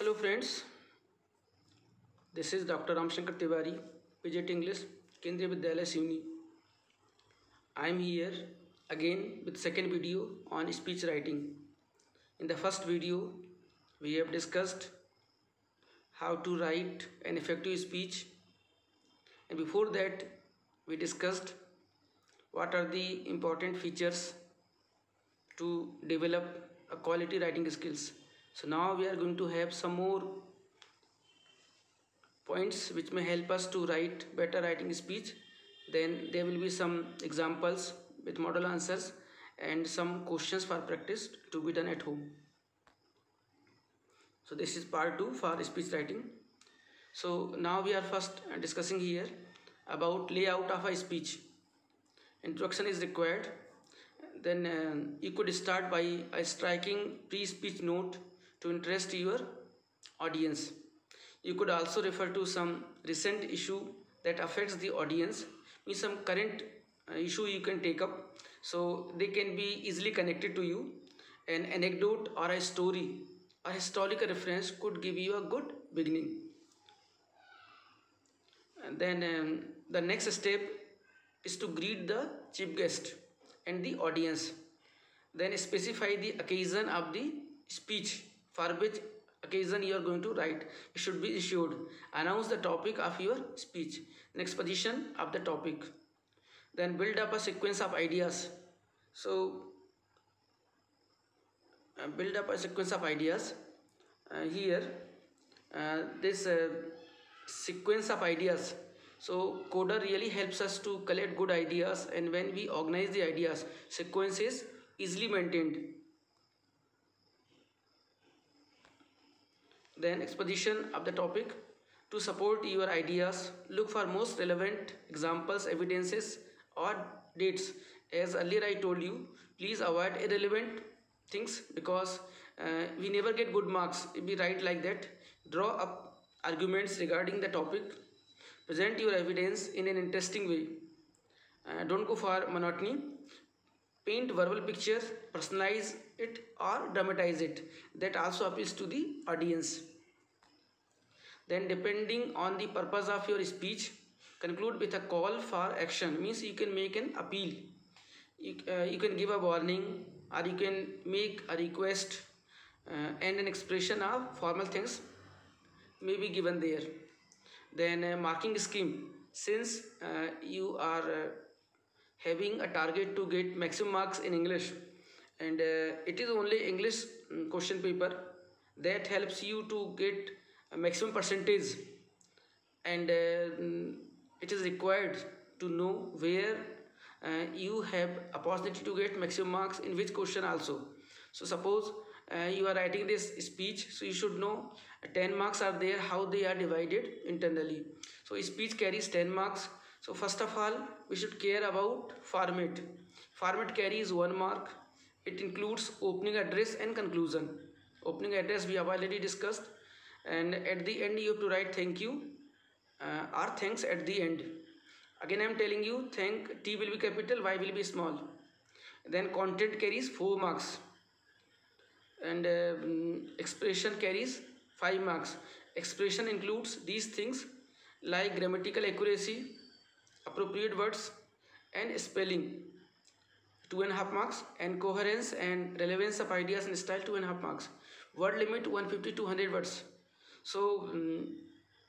Hello friends, this is Dr. Ramshankar Tiwari, PGT English, Kendriya Vidyalaya Sivni. I am here again with second video on speech writing. In the first video, we have discussed how to write an effective speech, and before that, we discussed what are the important features to develop a quality writing skills. So now we are going to have some more points which may help us to write better writing speech. Then there will be some examples with model answers and some questions for practice to be done at home. So this is part 2 for speech writing. So now we are first discussing here about layout of a speech. Introduction is required. Then you could start by a striking pre-speech note to interest your audience. You could also refer to some recent issue that affects the audience, means some current issue you can take up, so they can be easily connected to you. An anecdote or a story or historical reference could give you a good beginning. And then the next step is to greet the chief guest and the audience. Then specify the occasion of the speech, for which occasion you are going to write. It should be issued. Announce the topic of your speech, next position of the topic. Then build up a sequence of ideas. So build up a sequence of ideas. Here this sequence of ideas, so coder really helps us to collect good ideas, and when we organize the ideas, sequence is easily maintained. Then exposition of the topic. To support your ideas, look for most relevant examples, evidences or dates. As earlier I told you, please avoid irrelevant things, because we never get good marks if we write like that. Draw up arguments regarding the topic. Present your evidence in an interesting way. Don't go for monotony. Paint verbal pictures, personalize it or dramatize it. That also appeals to the audience. Then depending on the purpose of your speech, conclude with a call for action. Means you can make an appeal. You can give a warning, or you can make a request, and an expression of formal things may be given there. Then marking scheme. Since you are having a target to get maximum marks in English, and it is only English question paper that helps you to get a maximum percentage, and it is required to know where you have opportunity to get maximum marks in which question also. So suppose you are writing this speech, so you should know 10 marks are there, how they are divided internally. So speech carries 10 marks. So first of all, we should care about format. Format carries 1 mark. It includes opening address and conclusion. Opening address we have already discussed, and at the end you have to write thank you or thanks at the end. Again I am telling you, thank, T will be capital, Y will be small. Then content carries 4 marks, and expression carries 5 marks. Expression includes these things like grammatical accuracy, appropriate words and spelling, 2.5 marks, and coherence and relevance of ideas and style, 2.5 marks. Word limit 150 to 100 words. So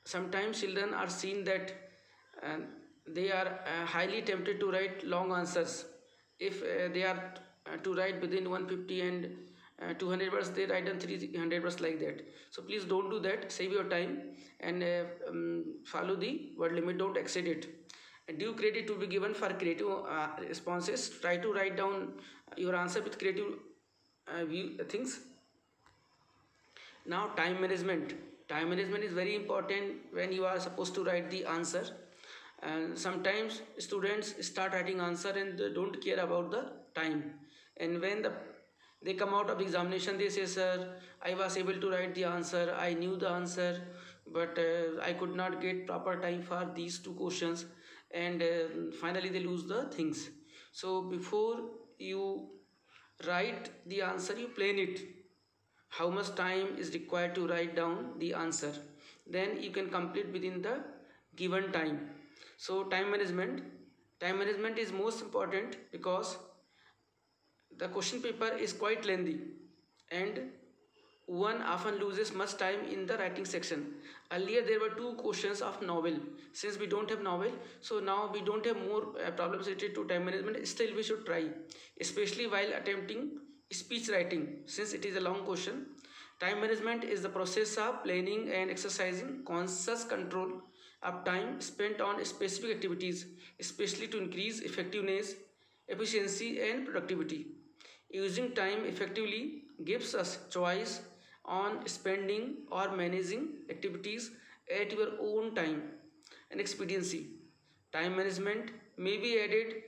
sometimes children are seen that they are highly tempted to write long answers. If they are to write within 150 and 200 words, they write down 300 words like that. So please don't do that. Save your time and follow the word limit. Don't exceed it. Due credit to be given for creative responses. Try to write down your answer with creative things. Now time management. Time management is very important when you are supposed to write the answer. And sometimes students start writing answer and they don't care about the time. And when they come out of the examination, they say, sir, I was able to write the answer, I knew the answer, but I could not get proper time for these 2 questions. And finally they lose the things. So before you write the answer, you plan it. how much time is required to write down the answer. Then you can complete within the given time. So time management is most important because the question paper is quite lengthy and one often loses much time in the writing section. Earlier there were two questions of novel. Since we don't have novel, so now we don't have more problems related to time management. Still we should try, especially while attempting speech writing, since it is a long question. Time management is the process of planning and exercising conscious control of time spent on specific activities, especially to increase effectiveness, efficiency and productivity. Using time effectively gives us choice on spending or managing activities at your own time and expediency. Time management may be added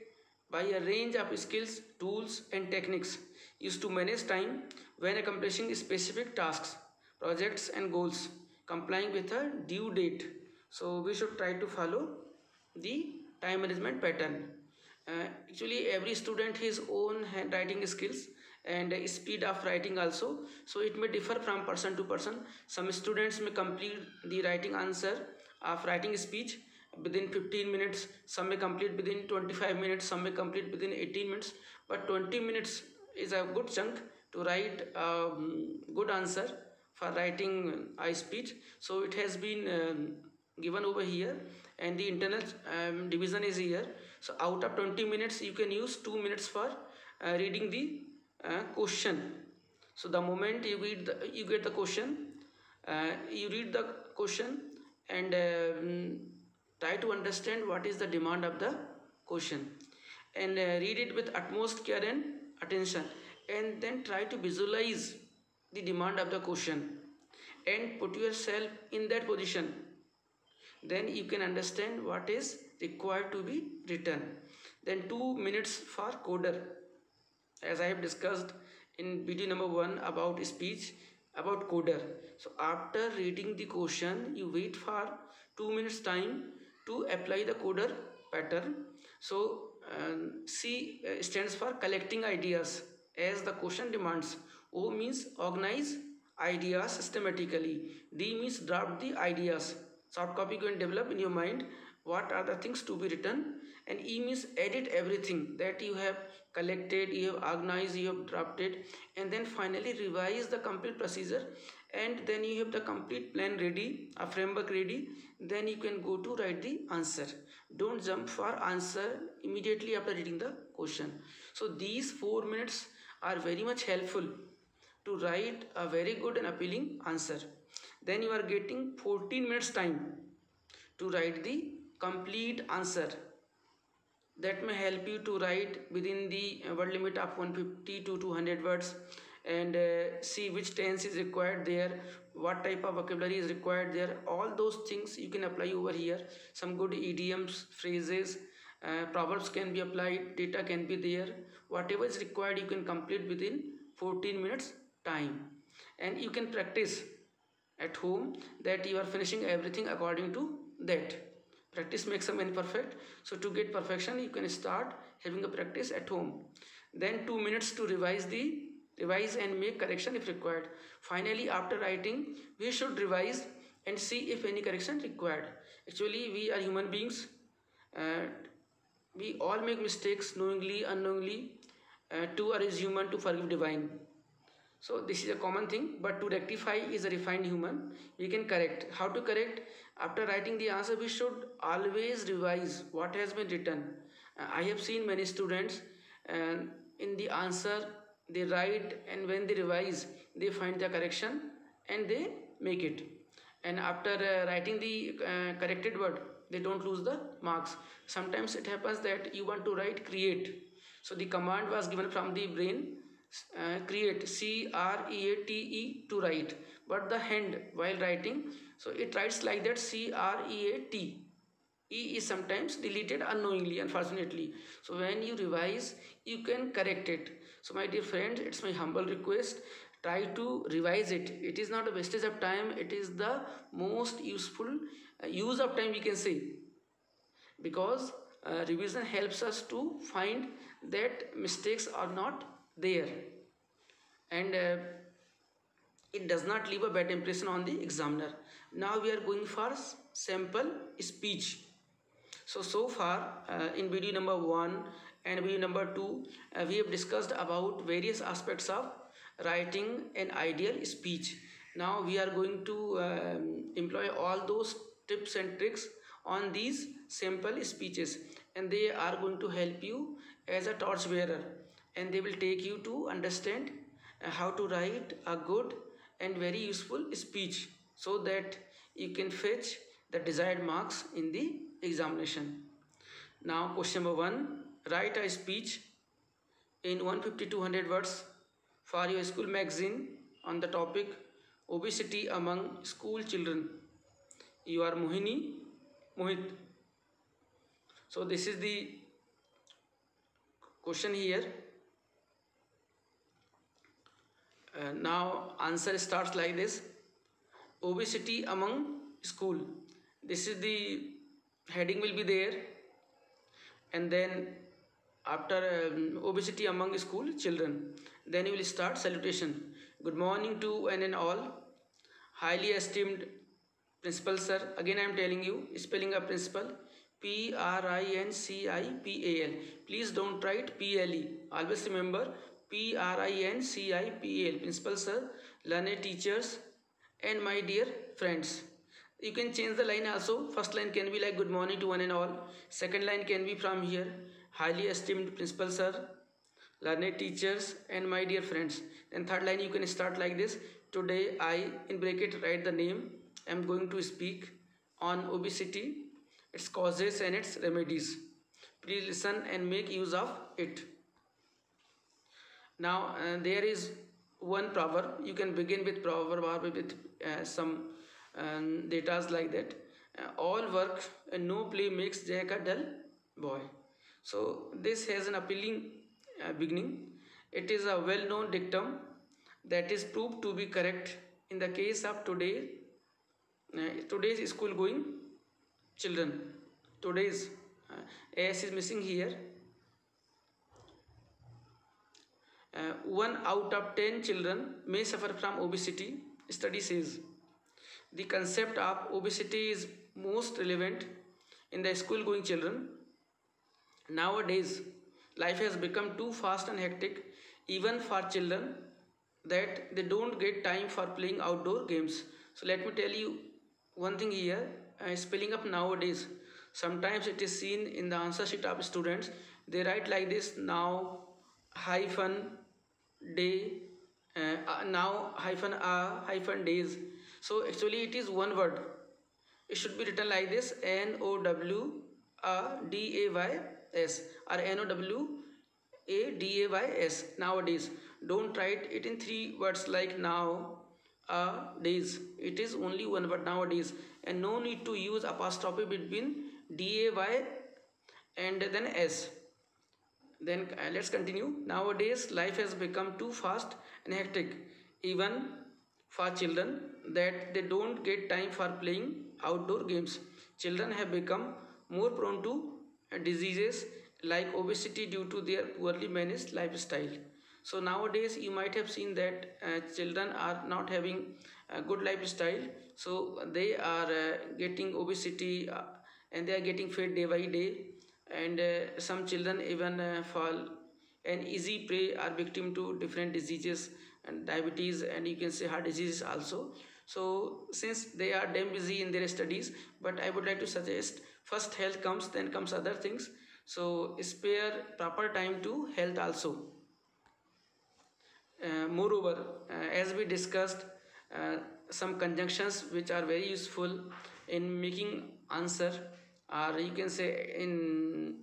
by a range of skills, tools, and techniques used to manage time when accomplishing specific tasks, projects, and goals, complying with a due date. So, we should try to follow the time management pattern. Actually, every student his own handwriting skills and speed of writing also, so it may differ from person to person. Some students may complete the writing answer of writing speech within 15 minutes, some may complete within 25 minutes, some may complete within 18 minutes, but 20 minutes is a good chunk to write a good answer for writing a speech. So it has been given over here and the internal division is here. So out of 20 minutes you can use 2 minutes for reading the question. So the moment you get the question, you read the question and try to understand what is the demand of the question and read it with utmost care and attention, and then try to visualize the demand of the question and put yourself in that position. Then you can understand what is required to be written. Then 2 minutes for coder, as I have discussed in video number 1 about speech, about coder. So after reading the question, you wait for 2 minutes time to apply the coder pattern. So C stands for collecting ideas as the question demands. O means organize ideas systematically. D means draft the ideas. Soft copy you can develop in your mind what are the things to be written, and E means edit everything that you have collected, you have organized, you have drafted, and then finally revise the complete procedure, and then you have the complete plan ready, a framework ready. Then you can go to write the answer. Don't jump for answer immediately after reading the question. So these 4 minutes are very much helpful to write a very good and appealing answer. Then you are getting 14 minutes time to write the complete answer. That may help you to write within the word limit of 150 to 200 words, and see which tense is required there, what type of vocabulary is required there. All those things you can apply over here. Some good idioms, phrases, proverbs can be applied, data can be there. Whatever is required you can complete within 14 minutes time, and you can practice at home that you are finishing everything according to that. Practice makes a man perfect. So to get perfection you can start having a practice at home. Then 2 minutes to revise and make correction if required. Finally, after writing we should revise and see if any correction required. Actually we are human beings, we all make mistakes knowingly, unknowingly. To err is human, to forgive divine. So this is a common thing, but to rectify is a refined human. We can correct. How to correct? After writing the answer, we should always revise what has been written. I have seen many students in the answer they write, and when they revise, they find the correction and they make it. And after writing the corrected word, they don't lose the marks. Sometimes it happens that you want to write create. So the command was given from the brain, create, CREATE, to write, but the hand while writing, so it writes like that, CREAT. E is sometimes deleted unknowingly, unfortunately. So when you revise you can correct it. So my dear friends, it's my humble request, try to revise it. It is not a wastage of time, it is the most useful use of time we can say, because revision helps us to find that mistakes are not there. And it does not leave a bad impression on the examiner. Now we are going for sample speech. So far in video number 1 and video number 2, we have discussed about various aspects of writing an ideal speech. Now we are going to employ all those tips and tricks on these simple speeches, and they are going to help you as a torchbearer, and they will take you to understand how to write a good and very useful speech, so that you can fetch the desired marks in the examination. Now question number 1, write a speech in 150-200 words for your school magazine on the topic obesity among school children. You are Mohit. So this is the question here. Now answer starts like this: obesity among school. This is the heading will be there, and then after obesity among school children, then you will start salutation. Good morning to one and all. Highly esteemed principal sir. Again I am telling you, spelling of principal, Principal. Please don't write PLE. Always remember Principal. Principal sir, learned teachers, and my dear friends. You can change the line also. First line can be like good morning to one and all. Second line can be from here, highly esteemed principal sir, learned teachers, and my dear friends. Then third line you can start like this: today I, in bracket, write the name, am going to speak on obesity, its causes and its remedies. Please listen and make use of it. Now there is one proverb. You can begin with proverb or with some datas like that. All work and no play makes Jack a dull boy. So this has an appealing beginning. It is a well-known dictum that is proved to be correct in the case of today's school-going children. Today's S is missing here. 1 out of 10 children may suffer from obesity, study says. The concept of obesity is most relevant in the school-going children. Nowadays, life has become too fast and hectic, even for children, that they don't get time for playing outdoor games. So let me tell you one thing here, spelling up nowadays. Sometimes it is seen in the answer sheet of students. They write like this: now hyphen day, now hyphen a hyphen days. So actually it is one word. It should be written like this: NOWADAYS or NOWADAYS. Nowadays, don't write it in 3 words like now, days. It is only one word nowadays, and no need to use apostrophe between DAY and then S. Then let's continue. Nowadays, life has become too fast and hectic, even for children, that they don't get time for playing outdoor games. Children have become more prone to diseases like obesity due to their poorly managed lifestyle. So nowadays you might have seen that children are not having a good lifestyle, so they are getting obesity and they are getting fat day by day, and some children even fall an easy prey, are victim to different diseases and diabetes, and you can say heart disease also. So since they are damn busy in their studies, but I would like to suggest first health comes, then comes other things. So spare proper time to health also. Moreover, as we discussed, some conjunctions which are very useful in making answer, or you can say in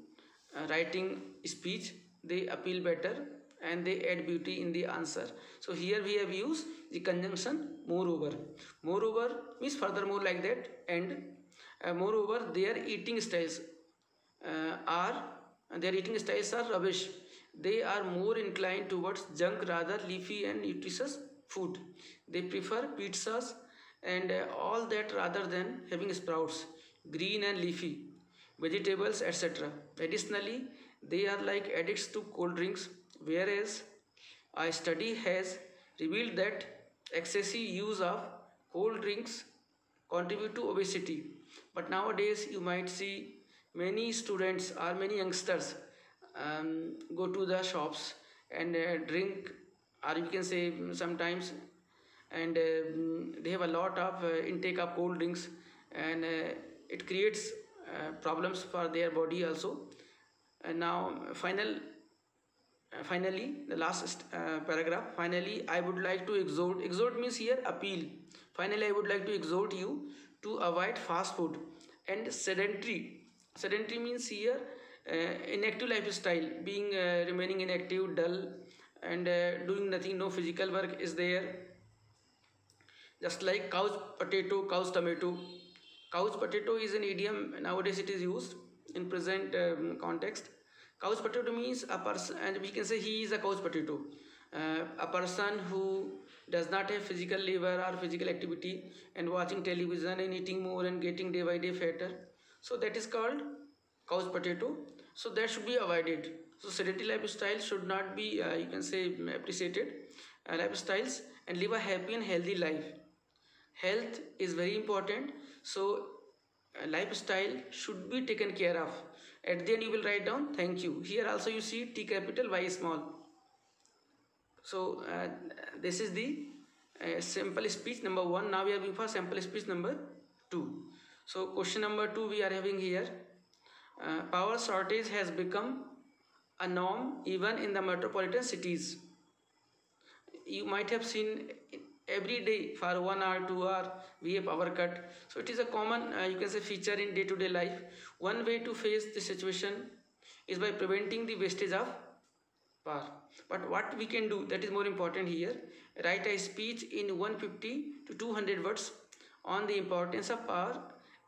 writing speech, they appeal better and they add beauty in the answer. So here we have used the conjunction moreover. Moreover means furthermore, like that, and moreover their eating styles are rubbish. They are more inclined towards junk rather leafy and nutritious food. They prefer pizzas and all that rather than having sprouts, green and leafy vegetables, etc. Additionally, they are like addicts to cold drinks, whereas a study has revealed that excessive use of cold drinks contribute to obesity. But nowadays you might see many students or many youngsters go to the shops and drink, or you can say sometimes, and they have a lot of intake of cold drinks, and it creates problems for their body also. And now finally, the last paragraph. Finally, I would like to exhort means here appeal. Finally, I would like to exhort you to avoid fast food and sedentary means here inactive lifestyle, being remaining inactive, dull, and doing nothing, no physical work is there, just like couch potato, couch tomato. Couch potato is an idiom, nowadays it is used in present context. Couch potato means a person, and we can say he is a couch potato, a person who does not have physical labor or physical activity and watching television and eating more and getting day by day fatter. So that is called couch potato. So that should be avoided. So sedentary lifestyle should not be you can say appreciated lifestyles, and live a happy and healthy life. Health is very important, so lifestyle should be taken care of. At the end you will write down thank you. Here also you see T capital Y small. So this is the sample speech number 1. Now we are going for sample speech number 2. So question number 2 we are having here. Power shortage has become a norm even in the metropolitan cities. You might have seen every day for 1 hour, 2 hour we have power cut. So it is a common you can say feature in day-to-day life. One way to face this situation is by preventing the wastage of power. But what we can do, that is more important here. Write a speech in 150 to 200 words on the importance of power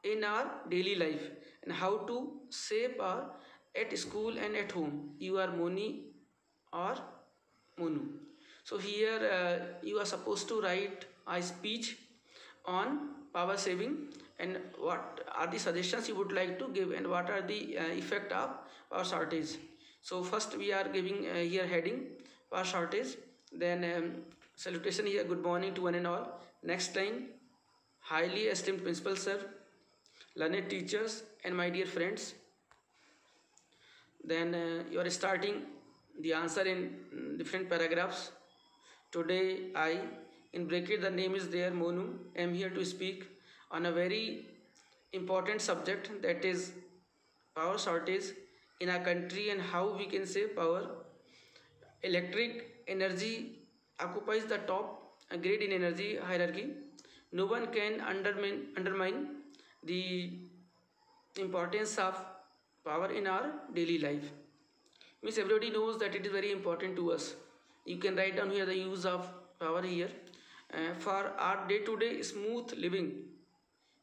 in our daily life and how to save power at school and at home. You are Moni or Monu. So here you are supposed to write a speech on power saving and what are the suggestions you would like to give and what are the effect of power shortage. So first we are giving here heading power shortage, then salutation here, good morning to one and all. Next line, highly esteemed principal sir, learned teachers and my dear friends. Then you are starting the answer in different paragraphs. Today I, in bracket the name is there, Monu, am here to speak on a very important subject, that is power shortage in our country and how we can save power. Electric energy occupies the top grade in energy hierarchy. No one can undermine the importance of power in our daily life. Means everybody knows that it is very important to us. You can write down here the use of power here. For our day-to-day smooth living,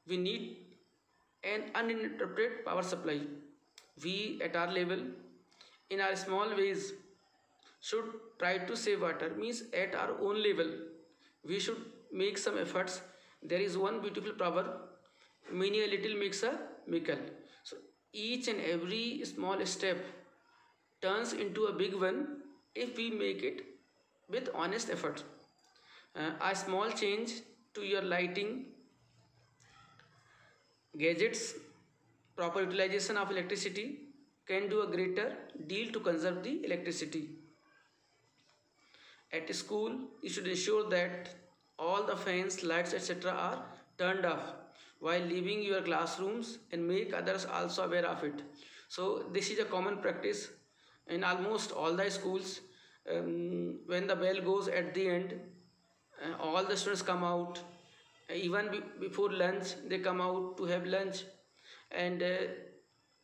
we need an uninterrupted power supply. We at our level, in our small ways, should try to save water. Means at our own level, we should make some efforts. There is one beautiful proverb, many a little makes a miracle. So each and every small step turns into a big one if we make it with honest effort. A small change to your lighting, gadgets, proper utilization of electricity can do a greater deal to conserve the electricity. At school, you should ensure that all the fans, lights, etc. are turned off while leaving your classrooms and make others also aware of it. So this is a common practice in almost all the schools. When the bell goes at the end, all the students come out. Even before lunch, they come out to have lunch, and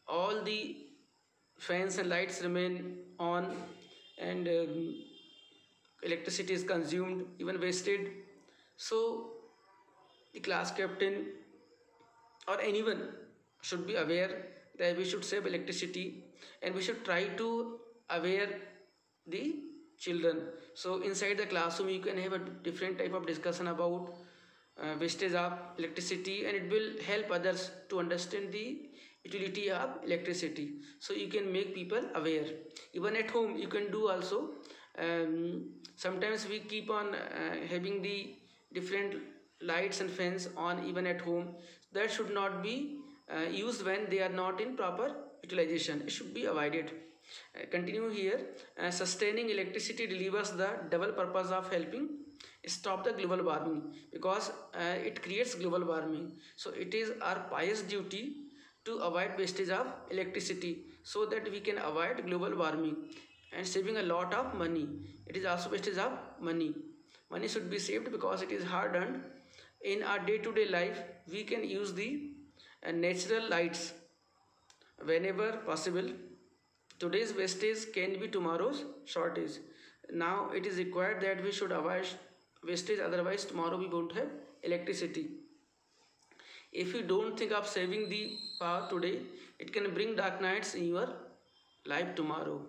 all the fans and lights remain on, and electricity is consumed, even wasted. So the class captain or anyone should be aware that we should save electricity and we should try to aware the children. So inside the classroom you can have a different type of discussion about wastage of electricity, and it will help others to understand the utility of electricity. So you can make people aware. Even at home you can do also. Sometimes we keep on having the different lights and fans on even at home, that should not be used when they are not in proper utilization. It should be avoided. Continue here. Sustaining electricity delivers the double purpose of helping stop the global warming, because it creates global warming. So it is our pious duty to avoid wastage of electricity, so that we can avoid global warming and saving a lot of money. It is also wastage of money. Money should be saved because it is hard earned. In our day-to-day life, we can use the natural lights whenever possible. Today's wastage can be tomorrow's shortage. Now it is required that we should avoid wastage, otherwise tomorrow we won't have electricity. If you don't think of saving the power today, it can bring dark nights in your life tomorrow.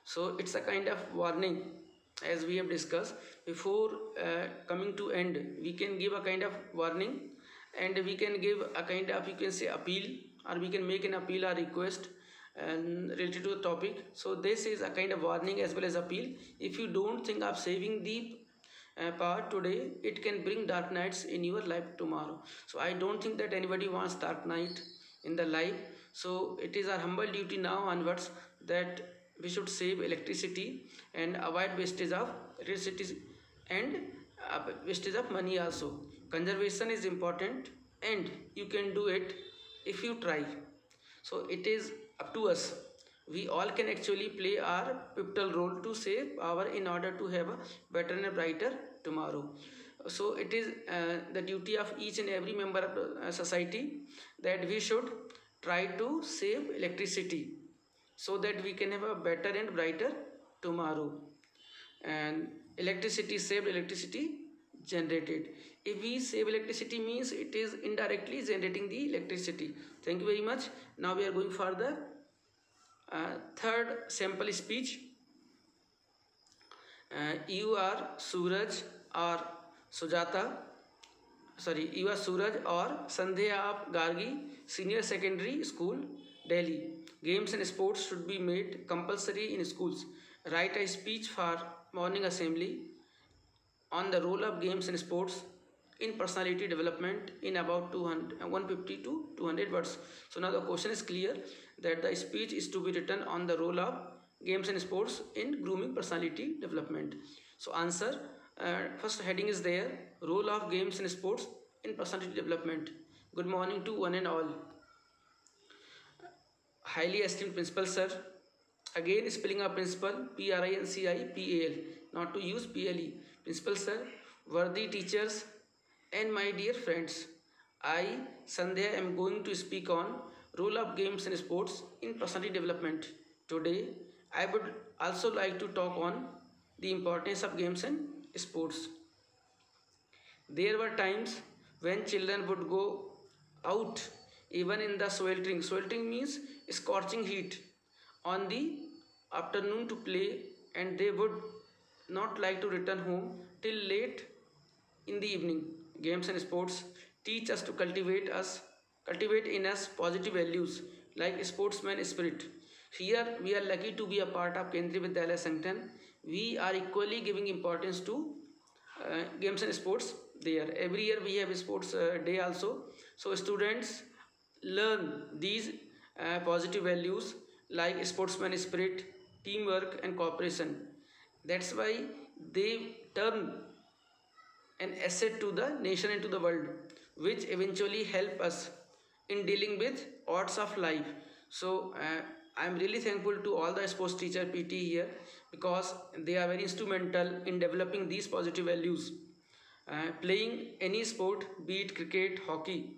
So it's a kind of warning, as we have discussed. Before coming to end, we can give a kind of warning, and we can give a kind of, you can say, appeal, or we can make an appeal or request related to the topic. So this is a kind of warning as well as appeal. If you don't think of saving the power today, it can bring dark nights in your life tomorrow. So I don't think that anybody wants dark night in the life. So it is our humble duty now onwards that we should save electricity and avoid wastage of electricity and wastage of money also. Conservation is important, and you can do it if you try. So it is up to us. We all can actually play our pivotal role to save power in order to have a better and brighter tomorrow. So it is the duty of each and every member of the society that we should try to save electricity, so that we can have a better and brighter tomorrow. And electricity saved, electricity generated. If we save electricity, means it is indirectly generating the electricity. Thank you very much. Now we are going for the third sample speech. You are Suraj or Sujata. Sorry, you are Suraj or Sandhya of Gargi Senior Secondary School, Delhi. Games and sports should be made compulsory in schools. Write a speech for morning assembly on the role of games and sports in personality development in about 150 to 200 words. So now the question is clear, that the speech is to be written on the role of games and sports in grooming personality development. So answer, first heading is there, role of games and sports in personality development. Good morning to one and all. Highly esteemed principal sir, again spelling of principal, Principal, not to use PLE. Principal sir, worthy teachers, and my dear friends, I, Sandhya, am going to speak on role of games and sports in personality development. Today, I would also like to talk on the importance of games and sports. There were times when children would go out even in the sweltering. Sweltering means scorching heat on the afternoon to play, and they would not like to return home till late in the evening. Games and sports teach us to cultivate in us positive values like sportsman spirit. Here we are lucky to be a part of Kendriya Vidyalaya Sancton. We are equally giving importance to games and sports there. Every year we have a sports day also. So students learn these positive values like sportsman spirit, teamwork and cooperation. That's why they turn an asset to the nation and to the world, which eventually help us in dealing with odds of life. So I am really thankful to all the sports teacher PT here, because they are very instrumental in developing these positive values. Playing any sport, be it cricket, hockey,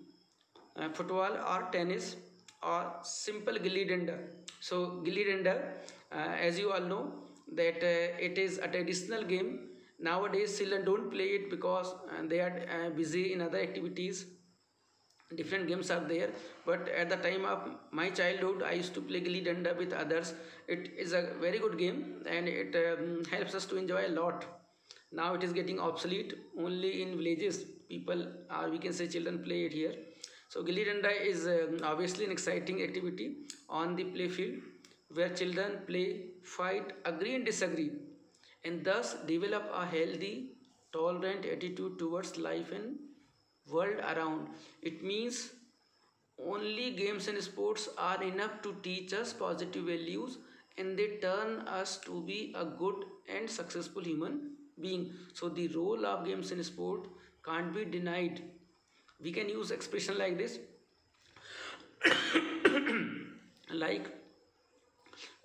football or tennis, or simple gilli danda. So gilli danda, as you all know, that it is a traditional game. Nowadays children don't play it because they are busy in other activities. Different games are there, but at the time of my childhood I used to play gilli danda with others. It is a very good game, and it helps us to enjoy a lot. Now it is getting obsolete. Only in villages people, or we can say children, play it here. So gilli danda is obviously an exciting activity on the play field, where children play, fight, agree and disagree, and thus develop a healthy tolerant attitude towards life and world around. It means only games and sports are enough to teach us positive values, and they turn us to be a good and successful human being. So the role of games and sport can't be denied. We can use expression like this, like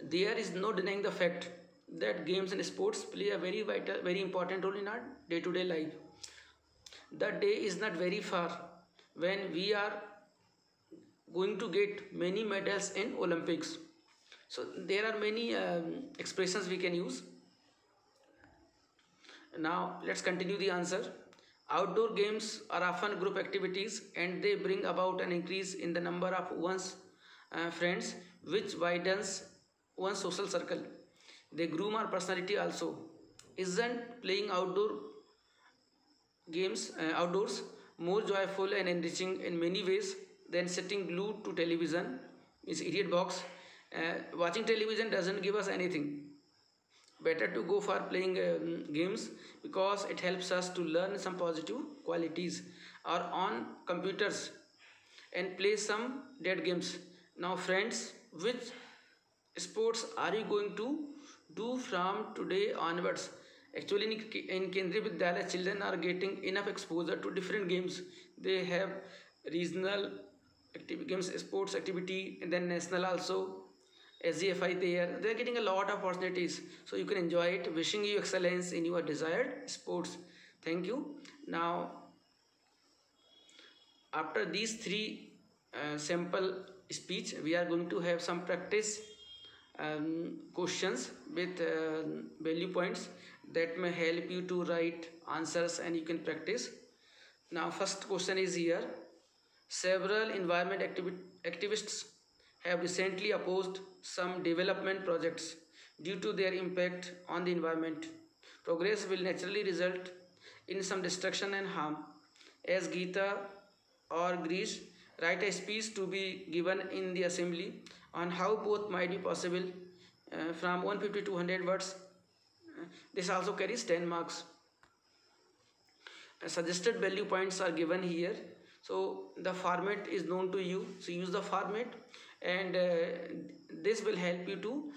there is no denying the fact that games and sports play a very vital, very important role in our day-to-day life. The day is not very far when we are going to get many medals in Olympics. So there are many expressions we can use. Now let's continue the answer. Outdoor games are often group activities and they bring about an increase in the number of one's friends, which widens one's social circle. They groom our personality also. Isn't playing outdoors more joyful and enriching in many ways than sitting glued to television? Is idiot box. Watching television doesn't give us anything. Better to go for playing games because it helps us to learn some positive qualities, or on computers and play some dead games. Now friends, which sports are you going to do from today onwards? Actually in Kendriya Vidyalaya, children are getting enough exposure to different games. They have regional games, sports activity, and then national also, SGFI there. They are getting a lot of opportunities. So you can enjoy it. Wishing you excellence in your desired sports. Thank you. Now, after these three sample speech, we are going to have some practice questions with value points that may help you to write answers and you can practice. Now, first question is here. Several environment activists have recently opposed some development projects due to their impact on the environment. Progress will naturally result in some destruction and harm. As Geeta or Grish write a speech to be given in the assembly on how both might be possible from 150 to 100 words. This also carries 10 marks. Suggested value points are given here. So the format is known to you. So use the format, and this will help you to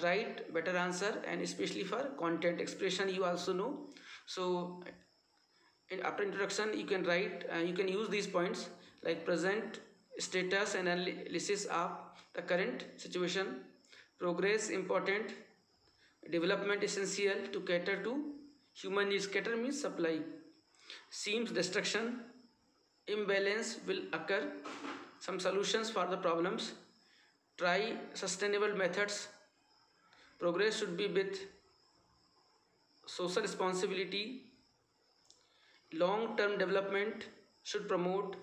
write better answer, and especially for content expression you also know. So after introduction you can write, you can use these points like present status and analysis of the current situation, progress important, development essential to cater to human needs. Cater means supply. Seems destruction, imbalance will occur, some solutions for the problems, try sustainable methods, progress should be with social responsibility, long-term development should promote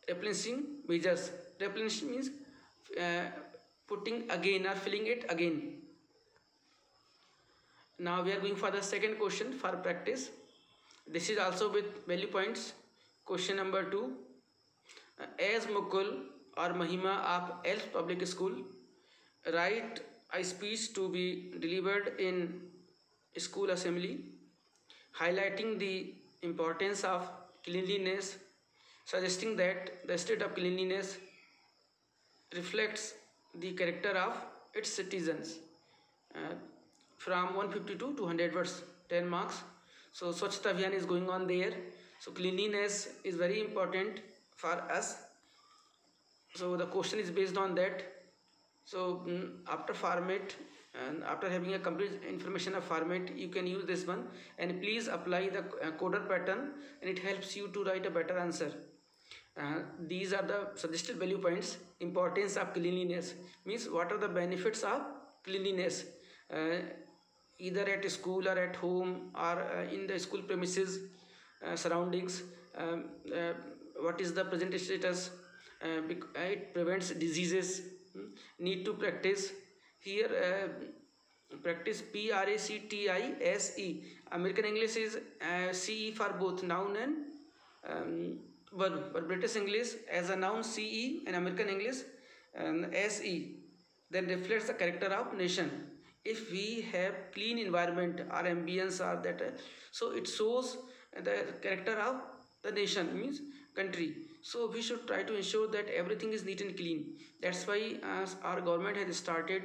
replenishing measures. Replenishing means putting again or filling it again. Now we are going for the second question for practice. This is also with value points. Question number 2. As Mukul or Mahima of Elf Public School write a speech to be delivered in school assembly, highlighting the importance of cleanliness, suggesting that the state of cleanliness reflects the character of its citizens. From 152 to 100 words, 10 marks. So Swachhata Abhiyan is going on there. So cleanliness is very important for us. So the question is based on that. So after format and after having a complete information of format, you can use this one, and please apply the coder pattern, and it helps you to write a better answer. These are the suggested value points. Importance of cleanliness means what are the benefits of cleanliness, either at school or at home or in the school premises, surroundings. What is the present status? It prevents diseases. Need to practice here. Practice PRACTISE. American English is CE for both noun and verb, but British English as a noun CE and American English SE, then reflects the character of nation. if we have clean environment, our ambience are that, so it shows the character of the nation, means country. So we should try to ensure that everything is neat and clean. That's why our government has started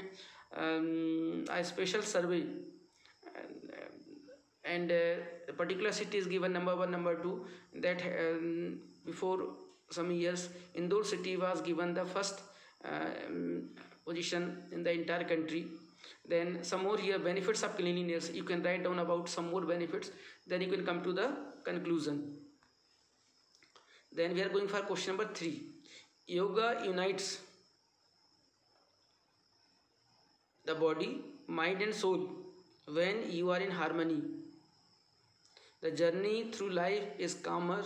a special survey, and a particular city is given number 1, number 2. That before some years Indore city was given the first position in the entire country. Then some more here, benefits of cleanliness, you can write down about some more benefits, then you can come to the conclusion. Then we are going for question number 3. Yoga unites the body, mind and soul when you are in harmony. The journey through life is calmer,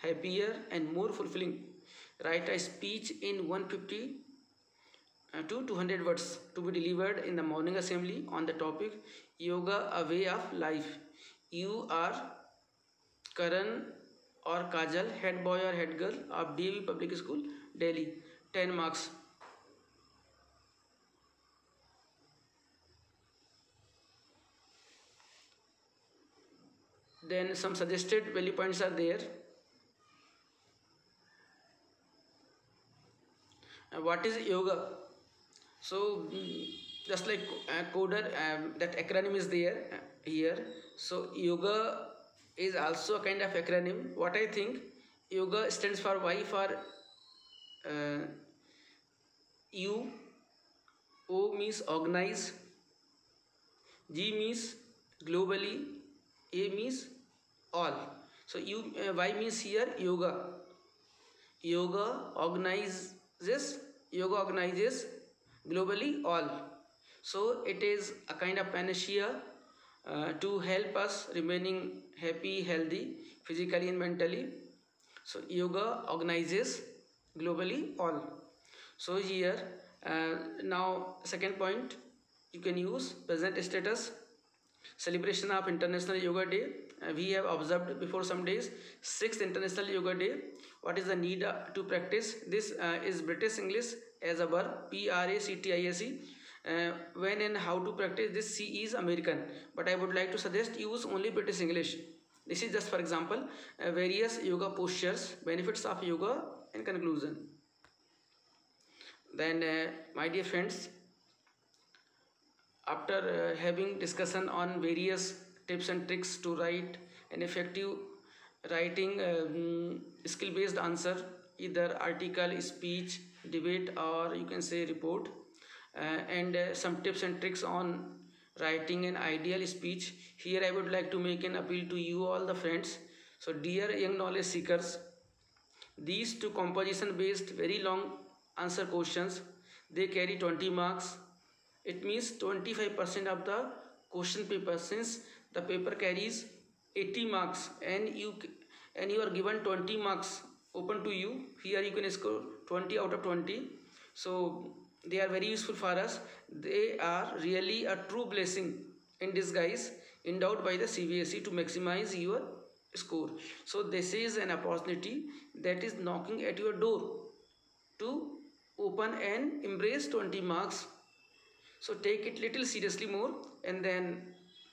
happier and more fulfilling. Write a speech in 150 to 200 words to be delivered in the morning assembly on the topic Yoga, a way of life. You are Karan or Kajal, head boy or head girl of DAV Public School, Delhi. 10 marks. Then some suggested value points are there. What is yoga? So just like coder, that acronym is there here. So yoga is also a kind of acronym. What I think, yoga stands for Y for U, O means organize, G means globally, A means all. So Y means here yoga. Yoga organizes globally all. So it is a kind of panacea to help us remaining happy, healthy, physically and mentally. So yoga organizes globally all. So here now second point, you can use present status. Celebration of International Yoga Day. We have observed before some days 6th International Yoga Day. What is the need to practice? This is British English as a verb, practice. When and how to practice this, C is American, but I would like to suggest use only British English. This is just for example, various yoga postures, benefits of yoga and conclusion. Then my dear friends, after having discussion on various tips and tricks to write an effective writing skill based answer, either article, speech, debate or you can say report, and some tips and tricks on writing an ideal speech, here I would like to make an appeal to you all the friends. So dear young knowledge seekers, these two composition based very long answer questions, they carry 20 marks. It means 25% of the question paper, since the paper carries 80 marks and you are given 20 marks open to you. Here you can score 20 out of 20. So they are very useful for us. They are really a true blessing in disguise endowed by the CBSE to maximize your score. So this is an opportunity that is knocking at your door to open and embrace 20 marks. So take it little seriously more, and then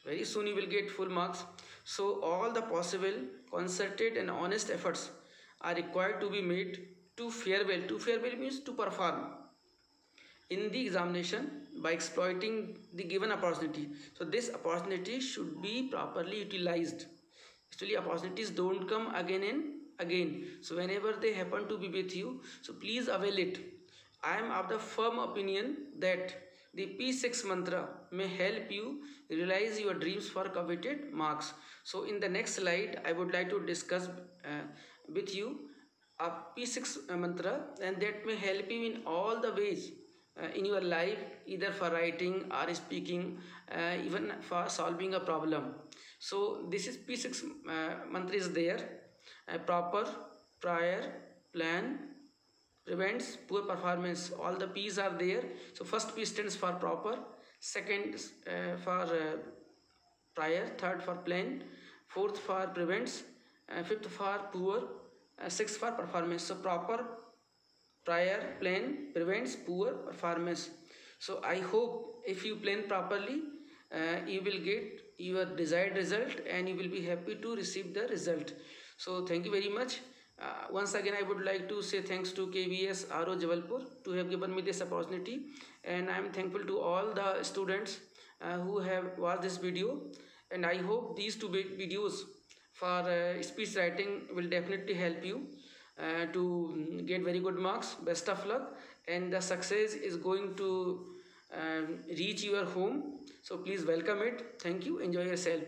very soon you will get full marks. So all the possible concerted and honest efforts are required to be made to fare well. To fare well means to perform in the examination by exploiting the given opportunity. So this opportunity should be properly utilized. Actually opportunities don't come again and again. So whenever they happen to be with you, so please avail it. I am of the firm opinion that the P6 mantra may help you realize your dreams for coveted marks. So in the next slide, I would like to discuss with you a P6 mantra, and that may help you in all the ways in your life, either for writing or speaking, even for solving a problem. So this is P6 mantra is there. Proper, prior, plan, prevents poor performance. All the P's are there. So first P stands for proper, second for prior, third for plan, fourth for prevents, fifth for poor, sixth for performance. So proper, prior, plan, prevents, poor, performance. So I hope if you plan properly, you will get your desired result and you will be happy to receive the result. So thank you very much. Once again, I would like to say thanks to KVS RO Jabalpur to have given me this opportunity, and I am thankful to all the students who have watched this video, and I hope these two videos for speech writing will definitely help you to get very good marks. Best of luck, and the success is going to reach your home. So please welcome it. Thank you. Enjoy yourself.